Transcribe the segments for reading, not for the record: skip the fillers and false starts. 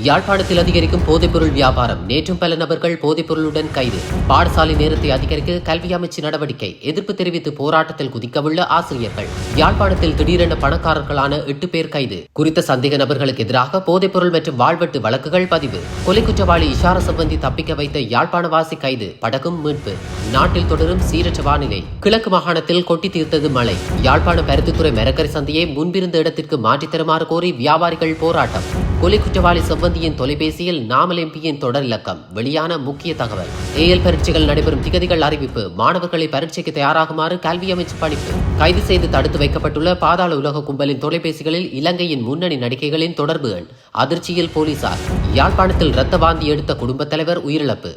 யாழ்ப்பாணத்தில் அதிகரிக்கும் போதைப்பொருள் வியாபாரம். நேற்றும் பல நபர்கள் போதைப்பொருளுடன் கைது. பாடசாலை நேரத்தை அதிகரிக்க கல்வி அமைச்சு நடவடிக்கை. எதிர்ப்பு தெரிவித்து போராட்டத்தில் குதிக்கவுள்ள ஆசிரியர்கள். யாழ்ப்பாணத்தில் திடீரென பணக்காரர்களான 8 பேர் கைது. குறித்த சந்தேக நபர்களுக்கு எதிராக போதைப்பொருள் மற்றும் வாழ்வெட்டு வழக்குகள் பதிவு. கொலை குற்றவாளி இஷார சம்பந்தி தப்பிக்க வைத்த யாழ்ப்பாணவாசி கைது. படகும் மீட்பு. நாட்டில் தொடரும் சீரற்ற வானிலை. கிழக்கு மாகாணத்தில் கொட்டி தீர்த்தது மழை. யாழ்ப்பாணம் பருத்தித்துறை மரக்கறி சந்தையை முன்பிருந்த இடத்திற்கு மாற்றித் தருமாறு கோரி வியாபாரிகள் போராட்டம். கொலை குற்றவாளி செவ்வந்தியின் தொலைபேசியில் நாமல் எம்பியின் தொடர் இலக்கம். வெளியான முக்கிய தகவல். ஏஎல் பரீட்சைகள் நடைபெறும் திகதிகள் அறிவிப்பு. மாணவர்களை பரீட்சைக்கு தயாராகுமாறு கல்வி அமைச்சு பணிப்பு. கைது செய்து தடுத்து வைக்கப்பட்டுள்ள பாதாள உலக கும்பலின் தொலைபேசிகளில் இலங்கையின் முன்னணி நடிகைகளின் தொடர்பு எண். அதிர்ச்சியில் போலீசார். யாழ்ப்பாணத்தில் இரத்த வாந்தி எடுத்த குடும்பத் தலைவர் உயிரிழப்பு.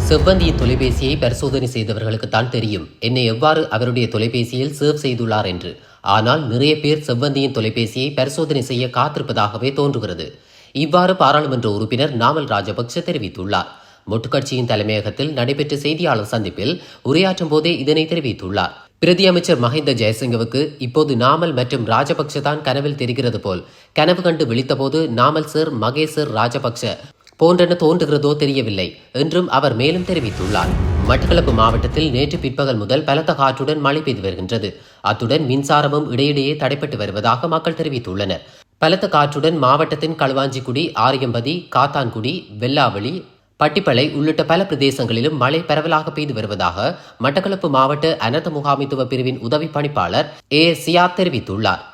செவ்வந்தியின் தொலைபேசியை பரிசோதனை செய்தவர்களுக்கு தான் தெரியும் என்னை எவ்வாறு அவருடைய தொலைபேசியில் சேவ் செய்துள்ளார் என்று. ஆனால் நிறைய பேர் செவ்வந்தியின் தொலைபேசியை பரிசோதனை செய்ய காத்திருப்பதாகவே தோன்றுகிறது. இவ்வாறு பாராளுமன்ற உறுப்பினர் நாமல் ராஜபக்ஷ தெரிவித்துள்ளார். மொட்டு கட்சியின் தலைமையகத்தில் நடைபெற்ற செய்தியாளர் சந்திப்பில் உரையாற்றும் போதே இதனை தெரிவித்துள்ளார். பிரதி அமைச்சர் மஹிந்த ஜெயசிங்கவுக்கு இப்போது நாமல் மற்றும் ராஜபக்ஷ தான் கனவில் தெரிகிறது போல். கனவு கண்டு விழித்தபோது நாமல் சார், மகேஷ் சார், ராஜபக்ஷ போன்றென தோன்றுகிறதோ தெரியவில்லை என்றும் அவர் மேலும் தெரிவித்துள்ளார். மட்டக்களப்பு மாவட்டத்தில் நேற்று பிற்பகல் முதல் பலத்த காற்றுடன் மழை பெய்து வருகின்றது. அத்துடன் மின்சாரமும் இடையிடையே தடைப்பட்டு வருவதாக மக்கள் தெரிவித்துள்ளனர். பலத்த காற்றுடன் மாவட்டத்தின் களுவாஞ்சிக்குடி, ஆரியம்பதி, காத்தான்குடி, வெள்ளாவளி, பட்டிப்பளை உள்ளிட்ட பல பிரதேசங்களிலும் மழை பரவலாக பெய்து வருவதாக மட்டக்களப்பு மாவட்ட அனர்த்த முகாமைத்துவ பிரிவின் உதவி பணிப்பாளர் ASCR தெரிவித்துள்ளார்.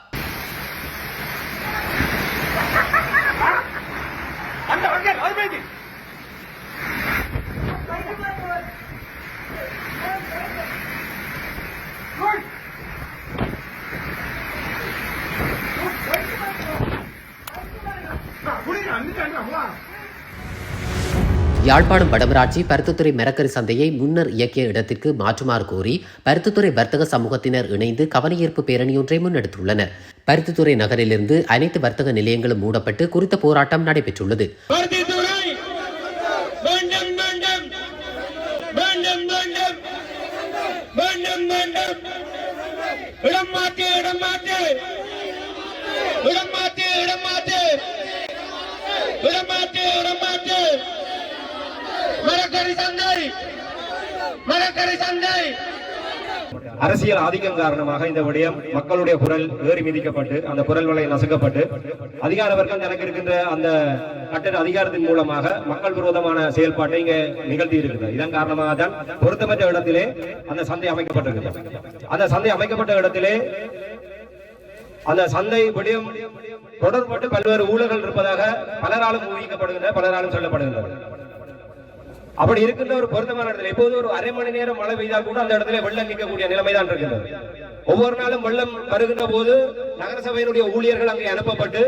யாழ்ப்பாணம் வடமராட்சி பருத்தித்துறை மரக்கறி சந்தையை முன்னர் இயக்கிய இடத்திற்கு மாற்றுமாறு கோரி பருத்தித்துறை வர்த்தக சமூகத்தினர் இணைந்து கவனஈர்ப்பு பேரணியொன்றை முன்னெடுத்துள்ளனர். பருத்தித்துறை நகரிலிருந்து அனைத்து வர்த்தக நிலையங்களும் மூடப்பட்டு குறித்த போராட்டம் நடைபெற்றுள்ளது. அரசியல் ஆதிக்கம் காரணமாக இந்த விடயம் மக்களுடைய குரல் ஏறி மிதிக்கப்பட்டு அந்த குரல் வலை நசுக்கப்பட்டு அதிகார வர்க்கம் எனக்கு இருக்கின்ற அந்த கட்டட அதிகாரத்தின் மூலமாக மக்கள் விரோதமான செயல்பாட்டை இங்க நிகழ்த்தி இருக்கிறது. இதன் காரணமாக தான் பொருத்தமற்ற இடத்திலே அந்த சந்தை அமைக்கப்பட்டிருக்கிறது. அந்த சந்தை அமைக்கப்பட்ட இடத்திலே அந்த சந்தை விடயம் தொடர்பட்டு பல்வேறு ஊழல்கள் இருப்பதாக பலராலும் ஊகிக்கப்படுகின்றன, பலராலும் சொல்லப்படுகின்றன. அப்படி இருக்கின்ற ஒரு பொருத்தமான இடத்துல எப்போது ஒரு அரை மணி நேரம் மழை பெய்தால் கூட அந்த இடத்துல வெள்ளம் நிற்கக்கூடிய நிலைமைதான் இருக்கின்றது. ஒவ்வொரு நாளும் வெள்ளம் வருகின்ற போது நகரசபையினுடைய ஊழியர்கள் அங்கே அனுப்பப்பட்டு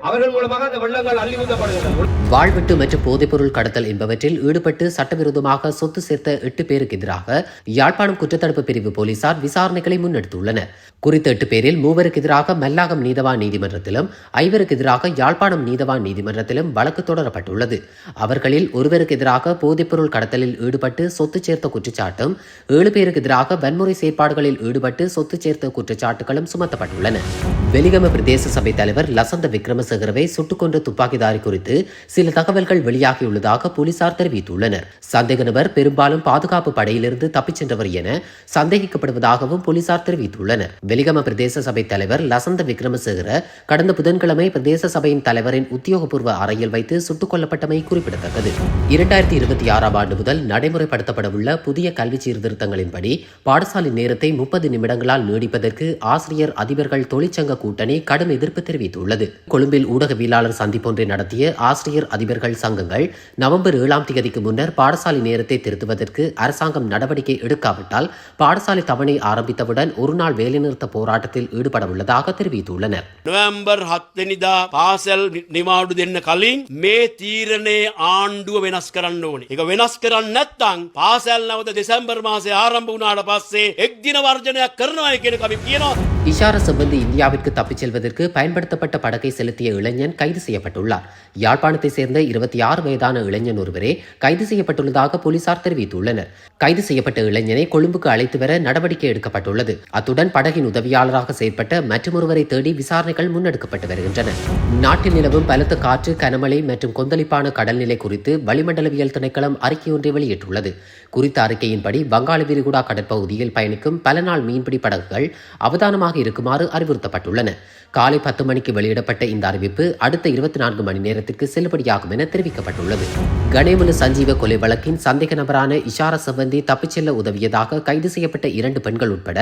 அவர்கள் மூலமாக அந்த வெள்ளங்கள் அள்ளி ஊற்றப்படுகின்றன. வாழ்வெட்டு மற்றும் போதைப்பொருள் கடத்தல் என்பவற்றில் ஈடுபட்டு சட்டவிரோதமாக சொத்து சேர்த்த 8 பேருக்கு எதிராக யாழ்ப்பாணம் குற்றத்தடுப்பு பிரிவு போலீசார் விசாரணைகளை முன்னெடுத்துள்ளனர். குறித்த 8 பேரில் 3 எதிராக மல்லாகம் நீதவான் நீதிமன்றத்திலும் 5 எதிராக யாழ்ப்பாணம் நீதவான் நீதிமன்றத்திலும் வழக்கு தொடரப்பட்டுள்ளது. அவர்களில் 1 எதிராக போதைப்பொருள் கடத்தலில் ஈடுபட்டு சொத்து சேர்த்த குற்றச்சாட்டும் 7 பேருக்கு எதிராக வன்முறை செயற்பாடுகளில் ஈடுபட்டு சொத்து சேர்த்த குற்றச்சாட்டுகளும் சுமத்தப்பட்டுள்ளன. வெலிகம பிரதேச சபை தலைவர் லசந்த விக்ரமசேகரவை சுட்டுக் கொன்ற துப்பாக்கிதாரி குறித்து சில தகவல்கள் வெளியாகியுள்ளதாக போலீசார் தெரிவித்துள்ளனர். சந்தேக நபர் பெரும்பாலும் பாதுகாப்பு படையிலிருந்து தப்பிச் சென்றவர் என சந்தேகிக்கப்படுவதாகவும் போலீசார் தெரிவித்துள்ளனர். வெலிகம பிரதேச சபை தலைவர் லசந்த விக்ரமசேகர கடந்த புதன்கிழமை பிரதேச சபையின் தலைவரின் உத்தியோகபூர்வ அறையில் வைத்து சுட்டுக் கொல்லப்பட்டமை குறிப்பிடத்தக்கது. 2026 ஆண்டு முதல் நடைமுறைப்படுத்தப்படவுள்ள புதிய கல்வி சீர்திருத்தங்களின்படி பாடசாலை நேரத்தை 30 நிமிடங்களால் நீடிப்பதற்கு ஆசிரியர் அதிபர்கள் தொழிற்சங்க கூட்டணி கடும் எதிர்ப்பு தெரிவித்துள்ளது. கொழும்பில் ஊடகவியலாளர் சந்திப்பொன்றை நடத்திய ஆசிரியர் அதிபர்கள் சங்கங்கள் நவம்பர் 7ஆம் தேதிக்கு முன்னர் பாடசாலை நேரத்தை திருத்துவதற்கு அரசாங்கம் நடவடிக்கை எடுக்காவிட்டால் பாடசாலை தவணை ஆரம்பித்தவுடன் ஒருநாள் வேலைநிறுத்த போராட்டத்தில் ஈடுபட உள்ளதாக தெரிவித்துள்ளனர். நவம்பர் 7 වෙනිදා පාසල් නිවාඩු දෙන්න කලින් මේ තීරණේ ආණ්ඩුව වෙනස් කරන්න ඕනේ. ඒක වෙනස් කරන්නේ නැත්නම් පාසල් නැවත දෙසැම්බර් මාසේ ආරම්භ වුණාට පස්සේ එක් දින වර්ජනයක් කරනවා කියන එක අපි කියනවා. இஷார செவ்வந்தி இந்தியாவிற்கு தப்பிச் செல்வதற்கு பயன்படுத்தப்பட்ட படகை செலுத்திய இளைஞன் கைது செய்யப்பட்டுள்ளார். யாழ்ப்பாணத்தை சேர்ந்த 26 வயதான இளைஞன் ஒருவரே கைது செய்யப்பட்டுள்ளதாக போலீசார் தெரிவித்துள்ளனர். கைது செய்யப்பட்ட இளைஞனை கொழும்புக்கு அழைத்து வர நடவடிக்கை எடுக்கப்பட்டுள்ளது. அத்துடன் படகின் உதவியாளராக செயற்பட்ட மற்றொருவரை தேடி விசாரணைகள் முன்னெடுக்கப்பட்டு வருகின்றன. நாட்டில் நிலவும் பலத்த காற்று, கனமழை மற்றும் கொந்தளிப்பான கடல்நிலை குறித்து வளிமண்டலவியல் திணைக்களம் அறிக்கை ஒன்றை வெளியிட்டுள்ளது. குறித்த அறிக்கையின்படி வங்காள விரிகுடா கடற்பகுதியில் பயணிக்கும் பல நாள் மீன்பிடி படகுகள் அவதானமாக இருக்குமாறு அறிவுறுத்தப்பட்டுள்ளன. காலை 10 மணிக்கு வெளியிடப்பட்ட இந்த அறிவிப்பு அடுத்த 24 மணி நேரத்திற்கு செல்லுபடியாகும் என தெரிவிக்கப்பட்டுள்ளது. கணேமுல சஞ்சீவ கொலை வழக்கின் சந்தேக நபரான இஷார செவ்வந்தி தப்பிச் செல்ல உதவியதாக கைது செய்யப்பட்ட 2 பெண்கள் உட்பட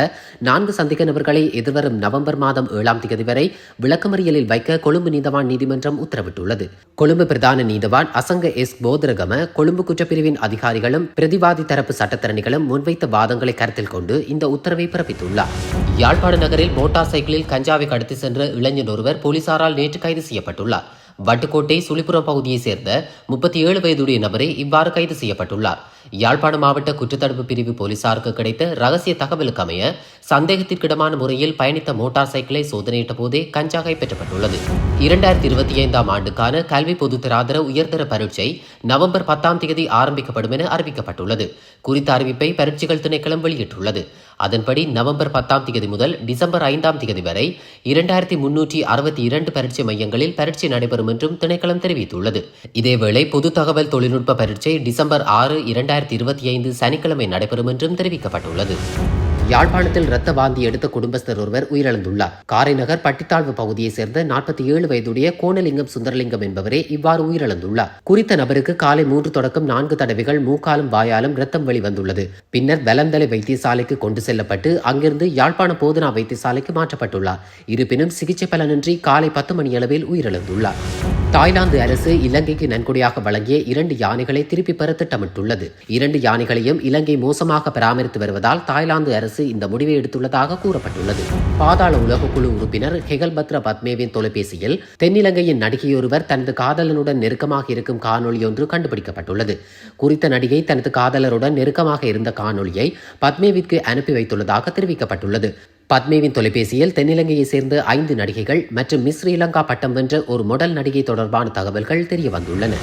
4 சந்தேக நபர்களை எதிர்வரும் நவம்பர் மாதம் 7ஆம் தேதி வரை விளக்கமறியலில் வைக்க கொழும்பு நீதவான் நீதிமன்றம் உத்தரவிட்டுள்ளது. கொழும்பு பிரதான நீதவான் அசங்க எஸ் போதரகம கொழும்பு குற்றப்பிரிவின் அதிகாரிகளும் பிரதிவாதி தரப்பு சட்டத்தரணிகளும் முன்வைத்த வாதங்களை கருத்தில் கொண்டு இந்த உத்தரவை பிறப்பித்துள்ளார். யாழ்ப்பாண நகரில் மோட்டார் சைக்கிளில் கஞ்சாவை கடத்தி சென்ற இளைஞர் ஒருவர் போலீசாரால் நேற்று கைது செய்யப்பட்டுள்ளார். வட்டுக்கோட்டை சுழிபுரம் பகுதியைச் சேர்ந்த 37 வயதுடைய நபரே இவ்வாறு கைது செய்யப்பட்டுள்ளார். யாழ்ப்பாணம் மாவட்ட குற்றத்தடுப்பு பிரிவு போலீசாருக்கு கிடைத்த ரகசிய தகவலுக்கு அமைய சந்தேகத்திற்கிடமான முறையில் பயணித்த மோட்டார் சைக்கிளை சோதனையிட்ட போதே கஞ்சா கைப்பற்றப்பட்டுள்ளது. 2025ஆம் ஆண்டுக்கான கல்வி பொதுத்தராதர உயர்தர பரீட்சை நவம்பர் 10ஆம் தேதி ஆரம்பிக்கப்படும் என அறிவிக்கப்பட்டுள்ளது. குறித்த அறிவிப்பை பரீட்சைகள் திணைக்களம் வெளியிட்டுள்ளது. அதன்படி நவம்பர் 10ஆம் தேதி முதல் டிசம்பர் 5ஆம் தேதி வரை 2362 பரீட்சை மையங்களில் பரீட்சை நடைபெறும் என்றும் திணைக்களம் தெரிவித்துள்ளது. இதேவேளை பொது தகவல் தொழில்நுட்ப பரீட்சை டிசம்பர் 6, 2025 சனிக்கிழமை நடைபெறும் என்றும் தெரிவிக்கப்பட்டுள்ளது. யாழ்ப்பாணத்தில் இரத்த வாந்தி எடுத்த குடும்பஸ்தர் ஒருவர் உயிரிழந்துள்ளார். காரைநகர் பட்டித்தாழ்வு பகுதியைச் சேர்ந்த 47 வயதுடைய கோணலிங்கம் சுந்தரலிங்கம் என்பவரே இவ்வாறு உயிரிழந்துள்ளார். குறித்த நபருக்கு காலை 3 தொடக்கம் 4 தடவைகள் மூக்காலும் வாயாலும் இரத்தம் வெளிவந்துள்ளது. பின்னர் வெலந்தலை வைத்தியசாலைக்கு கொண்டு செல்லப்பட்டு அங்கிருந்து யாழ்ப்பாண போதனா வைத்தியசாலைக்கு மாற்றப்பட்டுள்ளார். இருப்பினும் சிகிச்சை பலனின்றி காலை 10 மணியளவில் உயிரிழந்துள்ளார். தாய்லாந்து அரசு இலங்கைக்கு நன்கொடையாக வழங்கிய 2 யானைகளை திருப்பி பெற திட்டமிட்டுள்ளது. 2 யானைகளையும் இலங்கை மோசமாக பராமரித்து வருவதால் தாய்லாந்து அரசு இந்த முடிவை எடுத்துள்ளதாக கூறப்பட்டுள்ளது. பாதாள உலகக்குழு உறுப்பினர் ஹெகல்பத்ர பத்மேவின் தொலைபேசியில் தென்னிலங்கையின் நடிகையொருவர் தனது காதலனுடன் நெருக்கமாக இருக்கும் காணொலி ஒன்று கண்டுபிடிக்கப்பட்டுள்ளது. குறித்த நடிகை தனது காதலருடன் நெருக்கமாக இருந்த காணொலியை பத்மேவிற்கு அனுப்பி வைத்துள்ளதாக தெரிவிக்கப்பட்டுள்ளது. பத்மேவின் தொலைபேசியில் தென்னிலங்கையை சேர்ந்த 5 நடிகைகள் மற்றும் மிஸ் ஸ்ரீலங்கா பட்டம் வென்ற ஒரு மொடல் நடிகை தொடர்பான தகவல்கள் தெரியவந்துள்ளன.